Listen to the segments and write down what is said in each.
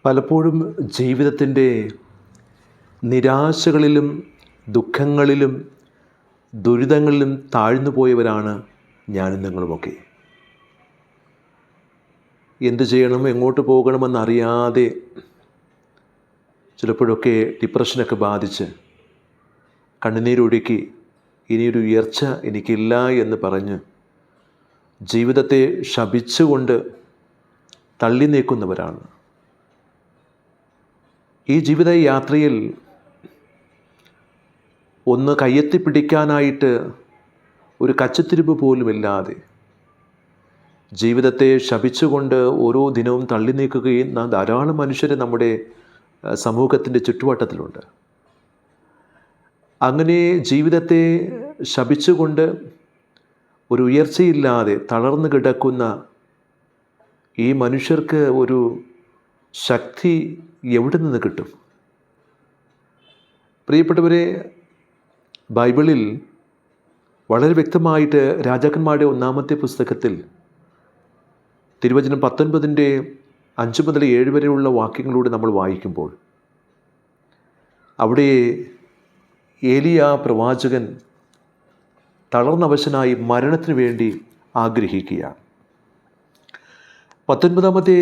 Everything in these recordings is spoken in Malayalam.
പലപ്പോഴും ജീവിതത്തിൻ്റെ നിരാശകളിലും ദുഃഖങ്ങളിലും ദുരിതങ്ങളിലും താഴ്ന്നു പോയവരാണ് ഞാനും നിങ്ങളുമൊക്കെ. എന്തു ചെയ്യണം, എങ്ങോട്ട് പോകണമെന്നറിയാതെ ചിലപ്പോഴൊക്കെ ഡിപ്രഷനൊക്കെ ബാധിച്ച് കണ്ണുനീരൊഴുക്കി ഇനിയൊരു ഉയർച്ച എനിക്കില്ല എന്ന് പറഞ്ഞ് ജീവിതത്തെ ശപിച്ചുകൊണ്ട് തള്ളി നീക്കുന്നവരാണ്. ഈ ജീവിത യാത്രയിൽ ഒന്ന് കയ്യെത്തിപ്പിടിക്കാനായിട്ട് ഒരു കച്ചത്തിരിപ്പ് പോലുമില്ലാതെ ജീവിതത്തെ ശപിച്ചുകൊണ്ട് ഓരോ ദിനവും തള്ളി നീക്കുകയും ധാരാളം മനുഷ്യർ നമ്മുടെ സമൂഹത്തിൻ്റെ ചുറ്റുവട്ടത്തിലുണ്ട്. അങ്ങനെ ജീവിതത്തെ ശപിച്ചുകൊണ്ട് ഒരു ഉയർച്ചയില്ലാതെ തളർന്നു കിടക്കുന്ന ഈ മനുഷ്യർക്ക് ഒരു ശക്തി എവിടെ നിന്ന് കിട്ടും? പ്രിയപ്പെട്ടവരെ, ബൈബിളിൽ വളരെ വ്യക്തമായിട്ട് രാജാക്കന്മാരുടെ 1-ാമത്തെ പുസ്തകത്തിൽ തിരുവചനം 19 5 മുതൽ 7 വരെയുള്ള വാക്യങ്ങളിലൂടെ നമ്മൾ വായിക്കുമ്പോൾ അവിടെ ഏലിയ പ്രവാചകൻ തളർന്നവശനായി മരണത്തിന് വേണ്ടി ആഗ്രഹിക്കുകയാണ്. 19-ാമത്തെ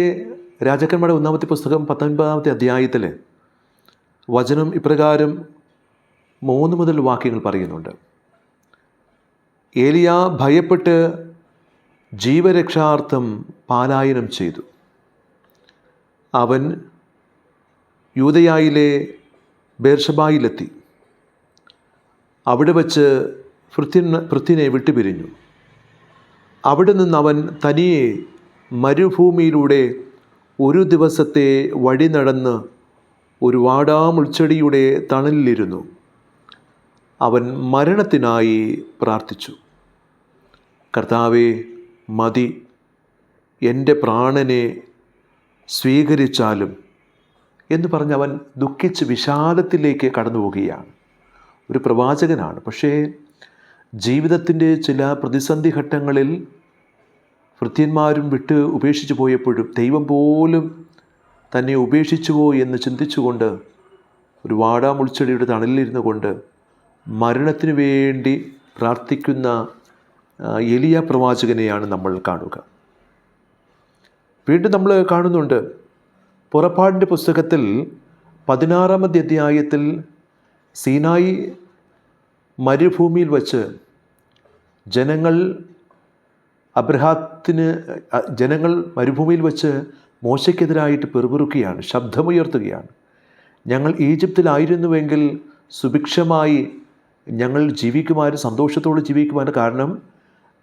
രാജാക്കന്മാരുടെ 1-ാമത്തെ പുസ്തകം 19-ാമത്തെ അധ്യായത്തിൽ വചനം ഇപ്രകാരം 3 മുതൽ വാക്യങ്ങൾ പറയുന്നുണ്ട്. ഏലിയ ഭയപ്പെട്ട് ജീവരക്ഷാർത്ഥം പലായനം ചെയ്തു. അവൻ യൂദയായിലെ ബേർഷബായിലെത്തി. അവിടെ വച്ച് ഭൃത്യനെ വിട്ടുപിരിഞ്ഞു. അവിടെ നിന്ന് അവൻ തനിയെ മരുഭൂമിയിലൂടെ ഒരു ദിവസത്തെ വഴി നടന്ന് ഒരു വാടാമുൾച്ചെടിയുടെ തണലിലിരുന്നു. അവൻ മരണത്തിനായി പ്രാർത്ഥിച്ചു. കർത്താവേ, മതി, എൻ്റെ പ്രാണനെ സ്വീകരിച്ചാലും എന്ന് പറഞ്ഞ് അവൻ ദുഃഖിച്ച് വിഷാദത്തിലേക്ക് കടന്നു പോവുകയാണ്. ഒരു പ്രവാചകനാണ്. പക്ഷേ ജീവിതത്തിൻ്റെ ചില പ്രതിസന്ധി ഘട്ടങ്ങളിൽ ഭൃത്യന്മാരും വിട്ട് ഉപേക്ഷിച്ചു പോയപ്പോഴും ദൈവം പോലും തന്നെ ഉപേക്ഷിച്ചുവോ എന്ന് ചിന്തിച്ചുകൊണ്ട് ഒരു വാടാമുൾച്ചെടിയുടെ തണലിലിരുന്നു കൊണ്ട് മരണത്തിന് വേണ്ടി പ്രാർത്ഥിക്കുന്ന എലിയ പ്രവാചകനെയാണ് നമ്മൾ കാണുക. വീണ്ടും നമ്മൾ കാണുന്നുണ്ട് പുറപ്പാടിൻ്റെ പുസ്തകത്തിൽ 16-ാമത്തെ അധ്യായത്തിൽ സീനായി മരുഭൂമിയിൽ വച്ച് ജനങ്ങൾ മരുഭൂമിയിൽ വച്ച് മോശയ്ക്കെതിരായിട്ട് പെറുപിറുക്കുകയാണ്, ശബ്ദമുയർത്തുകയാണ്. ഞങ്ങൾ ഈജിപ്തിലായിരുന്നുവെങ്കിൽ സുഭിക്ഷമായി ഞങ്ങൾ ജീവിക്കുമായിരുന്നു, സന്തോഷത്തോടെ ജീവിക്കുമായിരുന്നു. കാരണം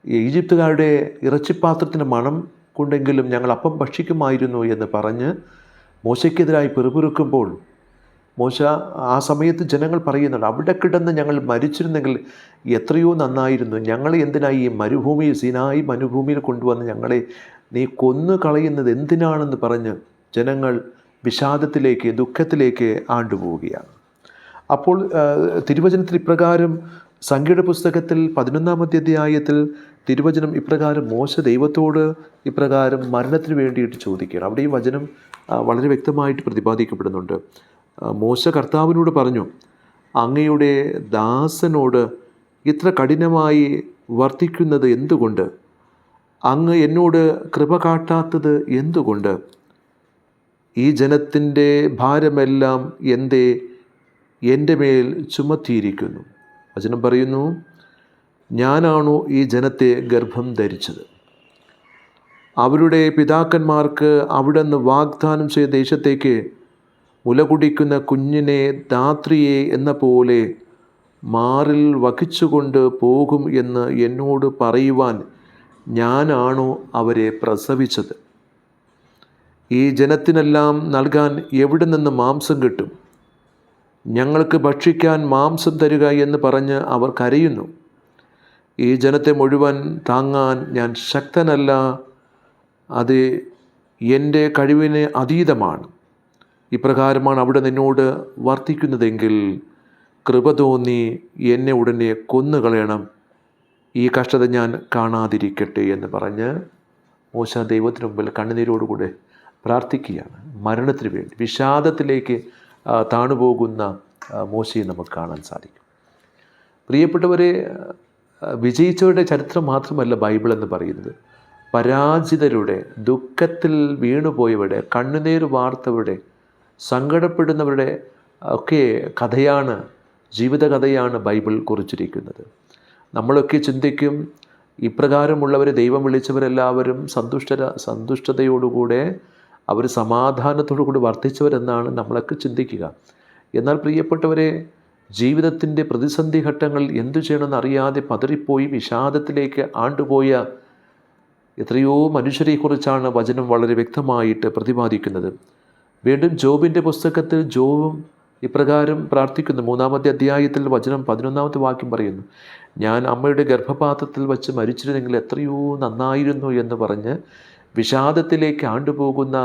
ഈജിപ്തുകാരുടെ ഇറച്ചിപ്പാത്രത്തിൻ്റെ മണം കൊണ്ടെങ്കിലും ഞങ്ങൾ അപ്പം ഭക്ഷിക്കുമായിരുന്നു എന്ന് പറഞ്ഞ് മോശയ്ക്കെതിരായി പെറുപിറുക്കുമ്പോൾ മോശ ആ സമയത്ത് ജനങ്ങൾ പറയുന്നുണ്ട്, അവിടെ കിടന്ന് ഞങ്ങൾ മരിച്ചിരുന്നെങ്കിൽ എത്രയോ നന്നായിരുന്നു. ഞങ്ങളെ എന്തിനായി ഈ മരുഭൂമിയിൽ, സീനായി മരുഭൂമിയിൽ കൊണ്ടുവന്ന് ഞങ്ങളെ നീ കൊന്നു കളയുന്നത് എന്തിനാണെന്ന് പറഞ്ഞ് ജനങ്ങൾ വിഷാദത്തിലേക്ക്, ദുഃഖത്തിലേക്ക് ആണ്ടുപോവുകയാണ്. അപ്പോൾ തിരുവചനത്തിൽ ഇപ്രകാരം സംഖ്യയുടെ പുസ്തകത്തിൽ 11-ാമത്തെ അധ്യായത്തിൽ തിരുവചനം ഇപ്രകാരം മോശ ദൈവത്തോട് ഇപ്രകാരം മരണത്തിന് വേണ്ടിയിട്ട് ചോദിക്കുകയാണ്. അവിടെ ഈ വചനം വളരെ വ്യക്തമായിട്ട് പ്രതിപാദിക്കപ്പെടുന്നുണ്ട്. മോശ കർത്താവിനോട് പറഞ്ഞു, അങ്ങയുടെ ദാസനോട് ഇത്ര കഠിനമായി വർത്തിക്കുന്നത് എന്തുകൊണ്ട്? അങ്ങ് എന്നോട് കൃപ കാട്ടാത്തത് എന്തുകൊണ്ട്? ഈ ജനത്തിൻ്റെ ഭാരമെല്ലാം എന്തേ എൻ്റെ മേൽ ചുമത്തിയിരിക്കുന്നു? വചനം പറയുന്നു, ഞാനാണോ ഈ ജനത്തെ ഗർഭം ധരിച്ചത്? അവരുടെ പിതാക്കന്മാർക്ക് അവിടുന്ന് വാഗ്ദാനം ചെയ്ത ദേശത്തേക്ക് മുലകുടിക്കുന്ന കുഞ്ഞിനെ ധാത്രിയെ എന്ന പോലെ മാറിൽ വഹിച്ചുകൊണ്ട് പോകും എന്ന് എന്നോട് പറയുവാൻ ഞാനാണോ അവരെ പ്രസവിച്ചത്? ഈ ജനത്തിനെല്ലാം നൽകാൻ എവിടെ നിന്ന് മാംസം കിട്ടും? ഞങ്ങൾക്ക് ഭക്ഷിക്കാൻ മാംസം തരിക എന്ന് പറഞ്ഞ് അവർ കരയുന്നു. ഈ ജനത്തെ മുഴുവൻ താങ്ങാൻ ഞാൻ ശക്തനല്ല, അത് എൻ്റെ കഴിവിന് അതീതമാണ്. ഇപ്രകാരമാണ് അവിടെ നിന്നോട് വർത്തിക്കുന്നതെങ്കിൽ കൃപ തോന്നി എന്നെ ഉടനെ കൊന്നുകളയണം, ഈ കഷ്ടത ഞാൻ കാണാതിരിക്കട്ടെ എന്ന് പറഞ്ഞ് മോശ ദൈവത്തിന് മുമ്പിൽ കണ്ണുനീരോടുകൂടെ പ്രാർത്ഥിക്കുകയാണ് മരണത്തിന് വേണ്ടി. വിഷാദത്തിലേക്ക് താണുപോകുന്ന മോശയെ നമുക്ക് കാണാൻ സാധിക്കും. പ്രിയപ്പെട്ടവരെ, വിജയിച്ചവരുടെ ചരിത്രം മാത്രമല്ല ബൈബിൾ എന്ന് പറയുന്നത്. പരാജിതരുടെ, ദുഃഖത്തിൽ വീണുപോയവരുടെ, കണ്ണുനീർ വാർത്തവരുടെ, സങ്കടപ്പെടുന്നവരുടെ ഒക്കെ കഥയാണ്, ജീവിതകഥയാണ് ബൈബിൾ കുറിച്ചിരിക്കുന്നത്. നമ്മളൊക്കെ ചിന്തിക്കും, ഇപ്രകാരമുള്ളവരെ ദൈവം വിളിച്ചവരെല്ലാവരും സന്തുഷ്ടതയോടുകൂടെ അവർ സമാധാനത്തോടു കൂടി വർദ്ധിച്ചവരെന്നാണ് നമ്മളൊക്കെ ചിന്തിക്കുക. എന്നാൽ പ്രിയപ്പെട്ടവരെ, ജീവിതത്തിൻ്റെ പ്രതിസന്ധി ഘട്ടങ്ങൾ എന്തു ചെയ്യണമെന്ന് അറിയാതെ പതറിപ്പോയി വിഷാദത്തിലേക്ക് ആണ്ടുപോയ എത്രയോ മനുഷ്യരെക്കുറിച്ചാണ് വചനം വളരെ വ്യക്തമായിട്ട് പ്രതിപാദിക്കുന്നത്. വീണ്ടും ജോബിൻ്റെ പുസ്തകത്തിൽ ജോബും ഇപ്രകാരം പ്രാർത്ഥിക്കുന്നു. 3-ാമത്തെ അധ്യായത്തിൽ വചനം 11-ാമത്തെ വാക്യം പറയുന്നു, ഞാൻ അമ്മയുടെ ഗർഭപാത്രത്തിൽ വച്ച് മരിച്ചിരുന്നെങ്കിൽ എത്രയോ നന്നായിരുന്നു എന്ന് പറഞ്ഞ് വിഷാദത്തിലേക്ക് ആണ്ടുപോകുന്ന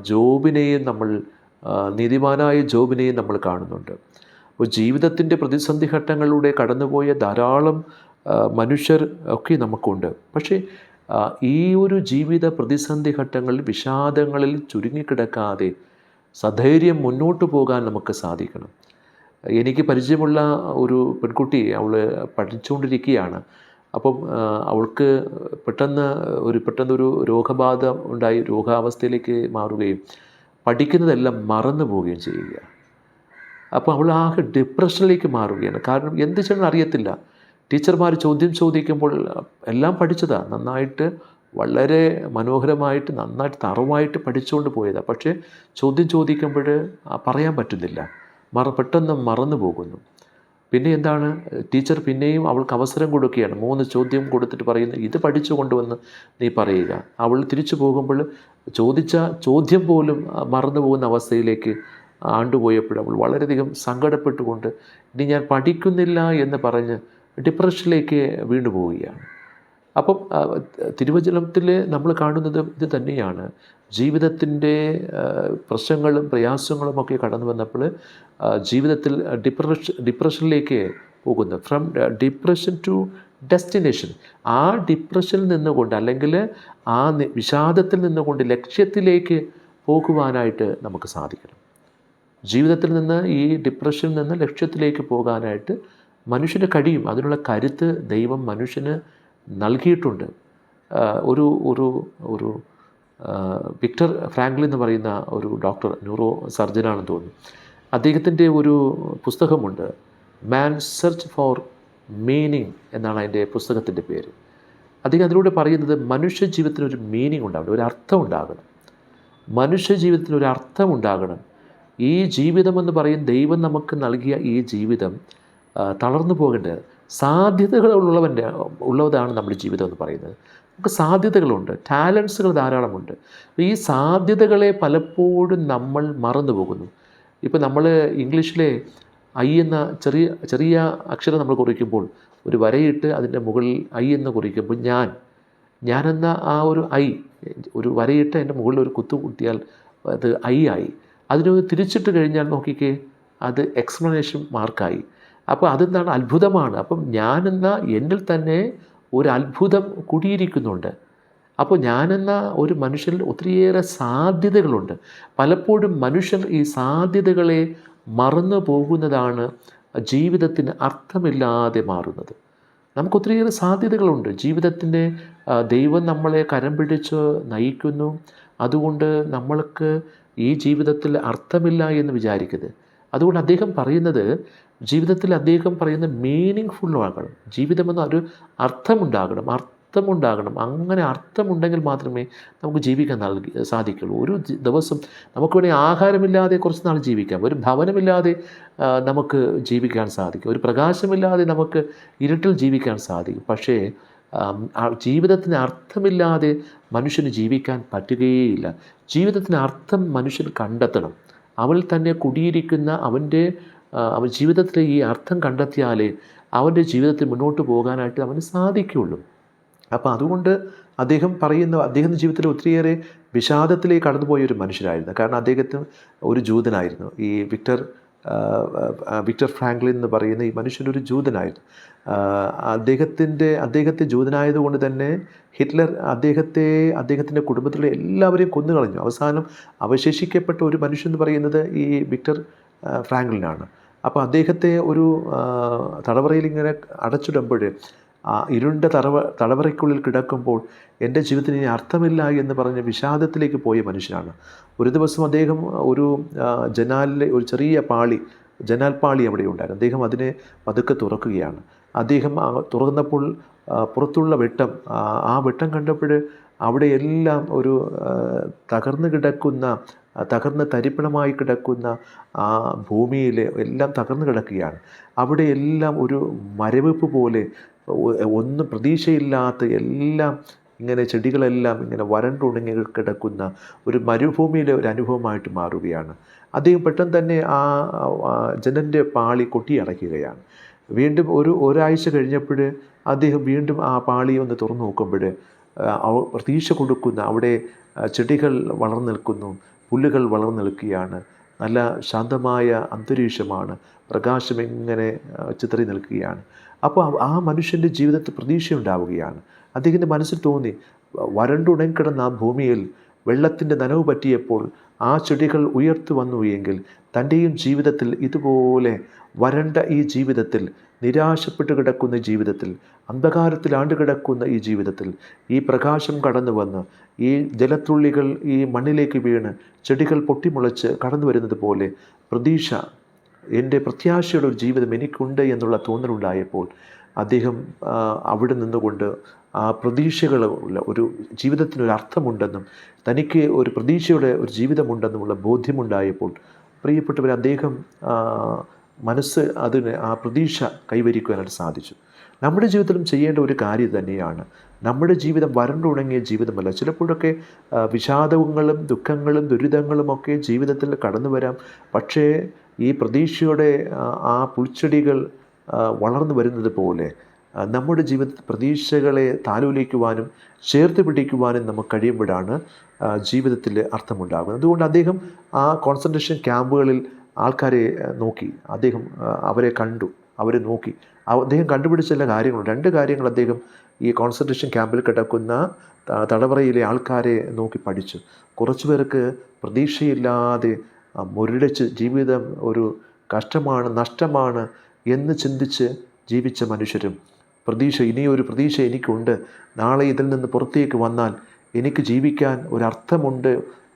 ജോബിനെയും നമ്മൾ, നീതിമാനായ ജോബിനെയും നമ്മൾ കാണുന്നുണ്ട്. അപ്പോൾ ജീവിതത്തിൻ്റെ പ്രതിസന്ധി ഘട്ടങ്ങളിലൂടെ കടന്നുപോയ ധാരാളം മനുഷ്യർ ഒക്കെ നമുക്കുണ്ട്. പക്ഷേ ഈ ഒരു ജീവിത പ്രതിസന്ധി ഘട്ടങ്ങളിൽ, വിഷാദങ്ങളിൽ ചുരുങ്ങിക്കിടക്കാതെ സധൈര്യം മുന്നോട്ട് പോകാൻ നമുക്ക് സാധിക്കണം. എനിക്ക് പരിചയമുള്ള ഒരു പെൺകുട്ടി, അവൾ പഠിച്ചുകൊണ്ടിരിക്കുകയാണ്. അപ്പം അവൾക്ക് പെട്ടെന്നൊരു രോഗബാധ ഉണ്ടായി, രോഗാവസ്ഥയിലേക്ക് മാറുകയും പഠിക്കുന്നതെല്ലാം മറന്നു പോവുകയും ചെയ്യുക. അപ്പോൾ അവൾ ആകെ ഡിപ്രഷനിലേക്ക് മാറുകയാണ്. കാരണം എന്ത് ചെയ്യണമെന്ന് അറിയത്തില്ല. ടീച്ചർമാർ ചോദ്യം ചോദിക്കുമ്പോൾ എല്ലാം പഠിച്ചതാണ്, നന്നായിട്ട് വളരെ മനോഹരമായിട്ട് നന്നായിട്ട് തറവായിട്ട് പഠിച്ചുകൊണ്ട് പോയതാണ്. പക്ഷേ ചോദ്യം ചോദിക്കുമ്പോൾ പറയാൻ പറ്റുന്നില്ല, പെട്ടെന്ന് മറന്നു പോകുന്നു. പിന്നെ എന്താണ്, ടീച്ചർ പിന്നെയും അവൾക്ക് അവസരം കൊടുക്കുകയാണ്. 3 ചോദ്യം കൊടുത്തിട്ട് പറയുന്നു, ഇത് പഠിച്ചു കൊണ്ടുവന്ന് നീ പറയുക. അവൾ തിരിച്ചു പോകുമ്പോൾ ചോദിച്ച ചോദ്യം പോലും മറന്നു പോകുന്ന അവസ്ഥയിലേക്ക് ആണ്ടുപോയപ്പോൾ അവൾ വളരെയധികം സങ്കടപ്പെട്ടുകൊണ്ട് ഇനി ഞാൻ പഠിക്കുന്നില്ല എന്ന് പറഞ്ഞ് ഡിപ്രഷനിലേക്ക് വീണു പോവുകയാണ്. അപ്പം തിരുവചനത്തിൽ നമ്മൾ കാണുന്നത് ഇത് തന്നെയാണ്. ജീവിതത്തിൻ്റെ പ്രശ്നങ്ങളും പ്രയാസങ്ങളുമൊക്കെ കടന്നു വന്നപ്പോൾ ജീവിതത്തിൽ ഡിപ്രഷനിലേക്ക് പോകുന്നു. From depression to destination. ആ ഡിപ്രഷനിൽ നിന്നുകൊണ്ട്, അല്ലെങ്കിൽ ആ വിഷാദത്തിൽ നിന്നുകൊണ്ട് ലക്ഷ്യത്തിലേക്ക് പോകുവാനായിട്ട് നമുക്ക് സാധിക്കണം. ജീവിതത്തിൽ നിന്ന്, ഈ ഡിപ്രഷനിൽ നിന്ന് ലക്ഷ്യത്തിലേക്ക് പോകാനായിട്ട് മനുഷ്യന് കഴിയും. അതിനുള്ള കരുത്ത് ദൈവം മനുഷ്യന് നൽകിയിട്ടുണ്ട്. ഒരു ഒരു ഒരു വിക്ടർ ഫ്രാങ്ക്ലിൻ എന്ന് പറയുന്ന ഒരു ഡോക്ടർ, ന്യൂറോ സർജനാണെന്ന് തോന്നുന്നു. അദ്ദേഹത്തിൻ്റെ ഒരു പുസ്തകമുണ്ട്, മാൻ സെർച്ച് ഫോർ മീനിങ് എന്നാണ് അതിൻ്റെ പുസ്തകത്തിൻ്റെ പേര്. അദ്ദേഹം അതിലൂടെ പറയുന്നത് മനുഷ്യ ജീവിതത്തിനൊരു മീനിങ് ഉണ്ടാകണം, ഒരു അർത്ഥം ഉണ്ടാകണം. മനുഷ്യ ജീവിതത്തിനൊരു അർത്ഥം ഉണ്ടാകണം. ഈ ജീവിതമെന്ന് പറയും, ദൈവം നമുക്ക് നൽകിയ ഈ ജീവിതം തളർന്നു പോകേണ്ടത്, സാധ്യതകൾ ഉള്ളതാണ് നമ്മുടെ ജീവിതം എന്ന് പറയുന്നത്. നമുക്ക് സാധ്യതകളുണ്ട്, ടാലൻസുകൾ ധാരാളമുണ്ട്. ഈ സാധ്യതകളെ പലപ്പോഴും നമ്മൾ മറന്നു പോകുന്നു. ഇപ്പോൾ നമ്മൾ ഇംഗ്ലീഷിലെ ഐ എന്ന ചെറിയ അക്ഷരം നമ്മൾ കുറിക്കുമ്പോൾ, ഒരു വരയിട്ട് അതിൻ്റെ മുകളിൽ ഐ എന്ന് കുറിക്കുമ്പോൾ ഞാനെന്ന ആ ഒരു ഐ, ഒരു വരയിട്ട് അതിൻ്റെ മുകളിൽ ഒരു കുത്തു കുത്തിയാൽ അത് ഐ ആയി. അതിന് തിരിച്ചിട്ട് കഴിഞ്ഞാൽ നോക്കിക്കേ, അത് എക്സ്പ്ലനേഷൻ മാർക്കായി. അപ്പോൾ അതെന്താണ്? അത്ഭുതമാണ്. അപ്പം ഞാനെന്ന എന്നിൽ തന്നെ ഒരു അത്ഭുതം കുടിയിരിക്കുന്നുണ്ട്. അപ്പോൾ ഞാനെന്ന ഒരു മനുഷ്യനിൽ ഒത്തിരിയേറെ സാധ്യതകളുണ്ട്. പലപ്പോഴും മനുഷ്യർ ഈ സാധ്യതകളെ മറന്നു പോകുന്നതാണ് ജീവിതത്തിന് അർത്ഥമില്ലാതെ മാറുന്നത്. നമുക്ക് ഒത്തിരിയേറെ സാധ്യതകളുണ്ട്. ജീവിതത്തിൻ്റെ ദൈവം നമ്മളെ കരം പിടിച്ച് നയിക്കുന്നു. അതുകൊണ്ട് നമ്മൾക്ക് ഈ ജീവിതത്തിൽ അർത്ഥമില്ല എന്ന് വിചാരിക്കരുത്. അതുകൊണ്ട് അദ്ദേഹം പറയുന്നത്, ജീവിതത്തിൽ അദ്ദേഹം പറയുന്ന മീനിങ് ഫുള്ളാകണം. ജീവിതമെന്ന ഒരു അർത്ഥമുണ്ടാകണം. അങ്ങനെ അർത്ഥമുണ്ടെങ്കിൽ മാത്രമേ നമുക്ക് ജീവിക്കാൻ സാധിക്കുള്ളൂ. ഒരു ദിവസം നമുക്ക് വേണമെങ്കിൽ ആഹാരമില്ലാതെ കുറച്ച് നാൾ ജീവിക്കാം, ഒരു ഭവനമില്ലാതെ നമുക്ക് ജീവിക്കാൻ സാധിക്കും, ഒരു പ്രകാശമില്ലാതെ നമുക്ക് ഇരുട്ടിൽ ജീവിക്കാൻ സാധിക്കും. പക്ഷേ ജീവിതത്തിന് അർത്ഥമില്ലാതെ മനുഷ്യന് ജീവിക്കാൻ പറ്റുകയേയില്ല. ജീവിതത്തിന് അർത്ഥം മനുഷ്യൻ കണ്ടെത്തണം. അവൻ തന്നെ കുടിയിരിക്കുന്ന അവൻ ജീവിതത്തിൽ ഈ അർത്ഥം കണ്ടെത്തിയാലേ അവൻ്റെ ജീവിതത്തിൽ മുന്നോട്ട് പോകാനായിട്ട് അവന് സാധിക്കുകയുള്ളൂ. അപ്പോൾ അതുകൊണ്ട് അദ്ദേഹത്തിൻ്റെ ജീവിതത്തിൽ ഒത്തിരിയേറെ വിഷാദത്തിലേക്ക് കടന്നുപോയ ഒരു മനുഷ്യരായിരുന്നു. കാരണം അദ്ദേഹത്തിന് ഒരു ജൂതനായിരുന്നു. ഈ വിക്ടർ വിക്ടർ ഫ്രാങ്ക്ലിൻ എന്ന് പറയുന്ന ഈ മനുഷ്യനൊരു ജൂതനായിരുന്നു. അദ്ദേഹത്തെ ജൂതനായതുകൊണ്ട് തന്നെ ഹിറ്റ്ലർ അദ്ദേഹത്തിൻ്റെ കുടുംബത്തിലെ എല്ലാവരെയും കൊന്നുകളഞ്ഞു. അവസാനം അവശേഷിക്കപ്പെട്ട ഒരു മനുഷ്യൻ എന്ന് പറയുന്നത് ഈ വിക്ടർ ഫ്രാങ്ക്ലിനാണ്. അപ്പോൾ അദ്ദേഹത്തെ ഒരു തടവറയിൽ ഇങ്ങനെ അടച്ചിടുമ്പോൾ ഇരുണ്ട തടവറയ്ക്കുള്ളിൽ കിടക്കുമ്പോൾ എൻ്റെ ജീവിതത്തിന് ഇനി അർത്ഥമില്ല എന്ന് പറഞ്ഞ് വിഷാദത്തിലേക്ക് പോയ മനുഷ്യനാണ്. ഒരു ദിവസം അദ്ദേഹം ഒരു ജനാലിലെ ഒരു ചെറിയ ജനാൽപ്പാളി അവിടെ ഉണ്ടായിരുന്നു. അദ്ദേഹം അതിനെ പതുക്കെ തുറക്കുകയാണ്. അദ്ദേഹം തുറന്നപ്പോൾ പുറത്തുള്ള വെട്ടം, ആ വെട്ടം കണ്ടപ്പോൾ അവിടെയെല്ലാം ഒരു തകർന്ന് തരിപ്പണമായി കിടക്കുന്ന ആ ഭൂമിയിൽ എല്ലാം തകർന്നു കിടക്കുകയാണ്. അവിടെയെല്ലാം ഒരു മരവിപ്പ് പോലെ, ഒന്നും പ്രതീക്ഷയില്ലാത്ത എല്ലാം ഇങ്ങനെ ചെടികളെല്ലാം ഇങ്ങനെ വരണ്ടുണങ്ങി കിടക്കുന്ന ഒരു മരുഭൂമിയിലെ ഒരു അനുഭവമായിട്ട് മാറുകയാണ്. അദ്ദേഹം പെട്ടെന്ന് തന്നെ ആ ജനലിൻ്റെ പാളി കൊട്ടിയടയ്ക്കുകയാണ്. വീണ്ടും ഒരാഴ്ച കഴിഞ്ഞപ്പോൾ അദ്ദേഹം വീണ്ടും ആ പാളി ഒന്ന് തുറന്നു നോക്കുമ്പോൾ പ്രതീക്ഷ കൊടുക്കുന്ന അവിടെ ചെടികൾ വളർന്നു നിൽക്കുന്നു, പുല്ലുകൾ വളർന്നു നിൽക്കുകയാണ്. നല്ല ശാന്തമായ അന്തരീക്ഷമാണ്, പ്രകാശം ഇങ്ങനെ ചിതറി നിൽക്കുകയാണ്. അപ്പോൾ ആ മനുഷ്യൻ്റെ ജീവിതത്തിൽ പ്രതീക്ഷയുണ്ടാവുകയാണ്. അദ്ദേഹത്തിൻ്റെ മനസ്സിൽ തോന്നി, വരണ്ടുണങ്ങിക്കിടന്ന ആ ഭൂമിയിൽ വെള്ളത്തിൻ്റെ നനവ് പറ്റിയപ്പോൾ ആ ചെടികൾ ഉയർത്തു വന്നു എങ്കിൽ തൻ്റെയും ജീവിതത്തിൽ ഇതുപോലെ വരണ്ട ഈ ജീവിതത്തിൽ, നിരാശപ്പെട്ട് കിടക്കുന്ന ജീവിതത്തിൽ, അന്ധകാരത്തിൽ ആണ്ടുകിടക്കുന്ന ഈ ജീവിതത്തിൽ ഈ പ്രകാശം കടന്നു വന്ന് ഈ ജലത്തുള്ളികൾ ഈ മണ്ണിലേക്ക് വീണ് ചെടികൾ പൊട്ടിമുളച്ച് കടന്നു വരുന്നത് പോലെ എൻ്റെ പ്രത്യാശയുടെ ഒരു ജീവിതം എനിക്കുണ്ട് എന്നുള്ള തോന്നലുണ്ടായപ്പോൾ അദ്ദേഹം അവിടെ നിന്നുകൊണ്ട് ആ പ്രതീക്ഷകളുള്ള ഒരു ജീവിതത്തിനൊരു അർത്ഥമുണ്ടെന്നും തനിക്ക് ഒരു പ്രതീക്ഷയുടെ ഒരു ജീവിതമുണ്ടെന്നുമുള്ള ബോധ്യമുണ്ടായപ്പോൾ പ്രിയപ്പെട്ടവർ അദ്ദേഹം അതിന് ആ പ്രതീക്ഷ കൈവരിക്കുവാനായിട്ട് സാധിച്ചു. നമ്മുടെ ജീവിതത്തിലും ചെയ്യേണ്ട ഒരു കാര്യം തന്നെയാണ്. നമ്മുടെ ജീവിതം വരണ്ടുണങ്ങിയ ജീവിതമല്ല. ചിലപ്പോഴൊക്കെ വിഷാദങ്ങളും ദുഃഖങ്ങളും ദുരിതങ്ങളുമൊക്കെ ജീവിതത്തിൽ കടന്നു വരാം. പക്ഷേ ഈ പ്രതീക്ഷയുടെ ആ പുൽച്ചെടികൾ വളർന്നു വരുന്നത് പോലെ നമ്മുടെ ജീവിതത്തിൽ പ്രതീക്ഷകളെ താലോലിക്കുവാനും ചേർത്ത് പിടിക്കുവാനും നമുക്ക് കഴിയുമ്പോഴാണ് ജീവിതത്തിൽ അർത്ഥമുണ്ടാകുന്നത്. അതുകൊണ്ട് അദ്ദേഹം ആ കോൺസെൻട്രേഷൻ ക്യാമ്പുകളിൽ ആൾക്കാരെ നോക്കി, അദ്ദേഹം അവരെ കണ്ടു, അവരെ നോക്കി. അദ്ദേഹം കണ്ടുപിടിച്ച ചില കാര്യങ്ങളുണ്ട്. 2 കാര്യങ്ങൾ അദ്ദേഹം ഈ കോൺസെൻട്രേഷൻ ക്യാമ്പിൽ കിടക്കുന്ന തടവറയിലെ ആൾക്കാരെ നോക്കി പഠിച്ചു. കുറച്ചു പേർക്ക് പ്രതീക്ഷയില്ലാതെ മുരടിച്ച് ജീവിതം ഒരു കഷ്ടമാണ്, നഷ്ടമാണ് എന്ന് ചിന്തിച്ച് ജീവിച്ച മനുഷ്യരും, ഇനിയൊരു പ്രതീക്ഷ എനിക്കുണ്ട്, നാളെ ഇതിൽ നിന്ന് പുറത്തേക്ക് വന്നാൽ എനിക്ക് ജീവിക്കാൻ ഒരർത്ഥമുണ്ട്,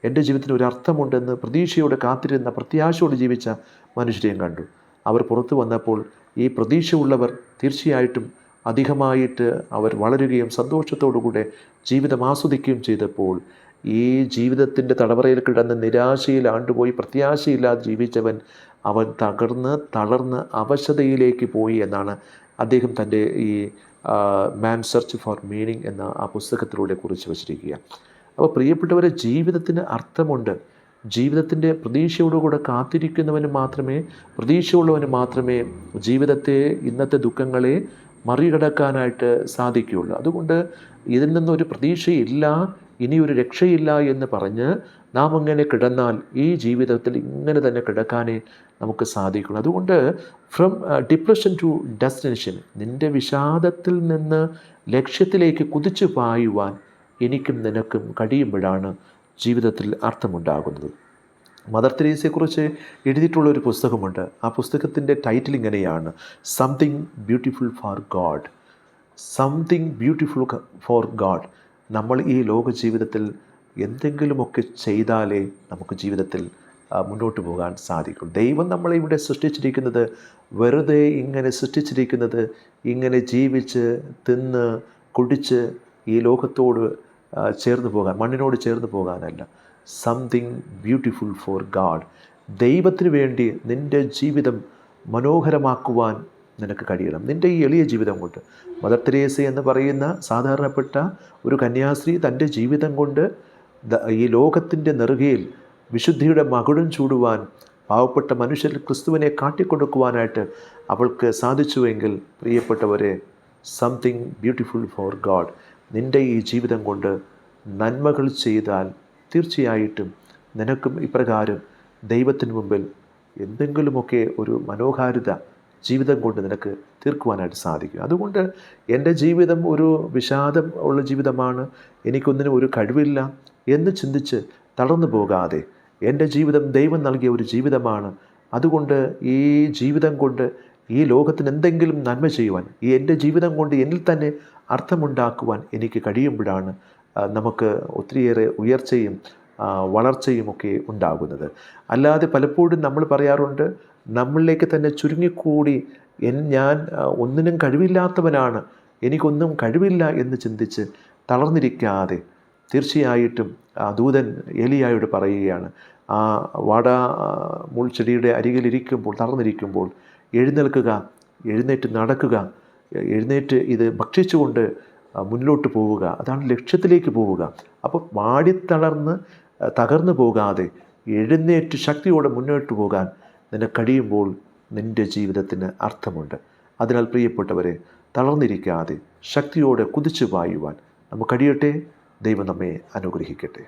എൻ്റെ ജീവിതത്തിന് ഒരർത്ഥമുണ്ടെന്ന് പ്രതീക്ഷയോടെ കാത്തിരുന്ന, പ്രത്യാശയോടെ ജീവിച്ച മനുഷ്യരെയും കണ്ടു. അവർ പുറത്തു വന്നപ്പോൾ ഈ പ്രതീക്ഷ ഉള്ളവർ തീർച്ചയായിട്ടും അധികമായിട്ട് അവർ വളരുകയും സന്തോഷത്തോടുകൂടെ ജീവിതം ആസ്വദിക്കുകയും ചെയ്തപ്പോൾ ഈ ജീവിതത്തിൻ്റെ തടവറയിൽ കിടന്ന് നിരാശയിൽ ആണ്ടുപോയി പ്രത്യാശയില്ലാതെ ജീവിച്ചവൻ അവൻ തളർന്ന് അവശതയിലേക്ക് പോയി എന്നാണ് അദ്ദേഹം തൻ്റെ ഈ മാൻ സെർച്ച് ഫോർ മീനിങ് എന്ന ആ പുസ്തകത്തിലൂടെ കുറിച്ച് വച്ചിരിക്കുക. അപ്പോൾ പ്രിയപ്പെട്ടവരെ, ജീവിതത്തിന് അർത്ഥമുണ്ട്. ജീവിതത്തിൻ്റെ പ്രതീക്ഷയോടുകൂടെ കാത്തിരിക്കുന്നവന് മാത്രമേ, പ്രതീക്ഷയുള്ളവന് മാത്രമേ ജീവിതത്തെ, ഇന്നത്തെ ദുഃഖങ്ങളെ മറികടക്കാനായിട്ട് സാധിക്കുകയുള്ളൂ. അതുകൊണ്ട് ഇതിൽ നിന്നൊരു പ്രതീക്ഷയില്ല, ഇനിയൊരു രക്ഷയില്ല എന്ന് പറഞ്ഞ് നാം അങ്ങനെ കിടന്നാൽ ഈ ജീവിതത്തിൽ ഇങ്ങനെ തന്നെ കിടക്കാനേ നമുക്ക് സാധിക്കുള്ളൂ. അതുകൊണ്ട് ഫ്രം ഡിപ്രഷൻ ടു ഡെസ്റ്റിനേഷൻ, നിൻ്റെ വിഷാദത്തിൽ നിന്ന് ലക്ഷ്യത്തിലേക്ക് കുതിച്ചു പായുവാൻ എനിക്കും നിനക്കും കഴിയുമ്പോഴാണ് ജീവിതത്തിൽ അർത്ഥമുണ്ടാകുന്നത്. മദർ തെരേസയെക്കുറിച്ച് എഴുതിയിട്ടുള്ളൊരു പുസ്തകമുണ്ട്. ആ പുസ്തകത്തിൻ്റെ ടൈറ്റിൽ ഇങ്ങനെയാണ്, something beautiful for God. Something beautiful for God. നമ്മൾ ഈ ലോക ജീവിതത്തിൽ എന്തെങ്കിലുമൊക്കെ ചെയ്താലേ നമുക്ക് ജീവിതത്തിൽ മുന്നോട്ട് പോകാൻ സാധിക്കും. ദൈവം നമ്മളെ ഇവിടെ സൃഷ്ടിച്ചിരിക്കുന്നത് വെറുതെ ഇങ്ങനെ സൃഷ്ടിച്ചിരിക്കുന്നത് ഇങ്ങനെ ജീവിച്ച് തിന്ന് കുടിച്ച് ഈ ലോകത്തോട് ചേർന്ന് പോകാൻ, മണ്ണിനോട് ചേർന്ന് പോകാനല്ല. Something beautiful for God. ദൈവത്തിന് വേണ്ടി നിൻ്റെ ജീവിതം മനോഹരമാക്കുവാൻ നിനക്ക് കഴിയണം, നിൻ്റെ ഈ എളിയ ജീവിതം കൊണ്ട്. മദർ തെരേസ എന്ന് പറയുന്ന സാധാരണപ്പെട്ട ഒരു കന്യാസ്ത്രീ തൻ്റെ ജീവിതം കൊണ്ട് ഈ ലോകത്തിൻ്റെ നെറുകയിൽ വിശുദ്ധിയുടെ മകുടം ചൂടുവാൻ, പാവപ്പെട്ട മനുഷ്യർ ക്രിസ്തുവിനെ കാട്ടിക്കൊടുക്കുവാനായിട്ട് അവൾക്ക് സാധിച്ചുവെങ്കിൽ പ്രിയപ്പെട്ടവരെ, സംതിങ് ബ്യൂട്ടിഫുൾ ഫോർ ഗാഡ്. നിൻ്റെ ഈ ജീവിതം കൊണ്ട് നന്മകൾ ചെയ്താൽ തീർച്ചയായിട്ടും നിനക്കും ഇപ്രകാരം ദൈവത്തിന് മുമ്പിൽ എന്തെങ്കിലുമൊക്കെ ഒരു മനോഹാരിത ജീവിതം കൊണ്ട് നിനക്ക് തീർക്കുവാനായിട്ട് സാധിക്കും. അതുകൊണ്ട് എൻ്റെ ജീവിതം ഒരു വിഷാദം ഉള്ള ജീവിതമാണ്, എനിക്കൊന്നിനും ഒരു കഴിവില്ല എന്ന് ചിന്തിച്ച് തളർന്നു പോകാതെ, എൻ്റെ ജീവിതം ദൈവം നൽകിയ ഒരു ജീവിതമാണ്, അതുകൊണ്ട് ഈ ജീവിതം കൊണ്ട് ഈ ലോകത്തിന് എന്തെങ്കിലും നന്മ ചെയ്യുവാൻ, ഈ എൻ്റെ ജീവിതം കൊണ്ട് എന്നിൽ തന്നെ അർത്ഥമുണ്ടാക്കുവാൻ എനിക്ക് കഴിയുമ്പോഴാണ് നമുക്ക് ഒത്തിരിയേറെ ഉയർച്ചയും വളർച്ചയുമൊക്കെ ഉണ്ടാകുന്നത്. അല്ലാതെ പലപ്പോഴും നമ്മൾ പറയാറുണ്ട്, നമ്മളിലേക്ക് തന്നെ ചുരുങ്ങിക്കൂടി ഞാൻ ഒന്നിനും കഴിവില്ലാത്തവനാണ്, എനിക്കൊന്നും കഴിവില്ല എന്ന് ചിന്തിച്ച് തളർന്നിരിക്കാതെ, തീർച്ചയായിട്ടും ദൂതൻ ഏലിയായോട് പറയുകയാണ്, ആ വാടാ മുൾച്ചെടിയുടെ അരികിലിരിക്കുമ്പോൾ, തളർന്നിരിക്കുമ്പോൾ എഴുന്നേൽക്കുക, എഴുന്നേറ്റ് നടക്കുക, എഴുന്നേറ്റ് ഇത് ഭക്ഷിച്ചുകൊണ്ട് മുന്നിലോട്ട് പോവുക, അതാണ് ലക്ഷ്യത്തിലേക്ക് പോവുക. അപ്പോൾ വാടിത്തളർന്ന് തകർന്നു പോകാതെ എഴുന്നേറ്റ് ശക്തിയോടെ മുന്നോട്ട് പോകാൻ നിനക്ക് കഴിയുമ്പോൾ നിൻ്റെ ജീവിതത്തിന് അർത്ഥമുണ്ട്. അതിനാൽ പ്രിയപ്പെട്ടവരെ, തളർന്നിരിക്കാതെ ശക്തിയോടെ കുതിച്ചു പായുവാൻ നമുക്ക് കഴിയട്ടെ. ദൈവം നമ്മെ അനുഗ്രഹിക്കട്ടെ.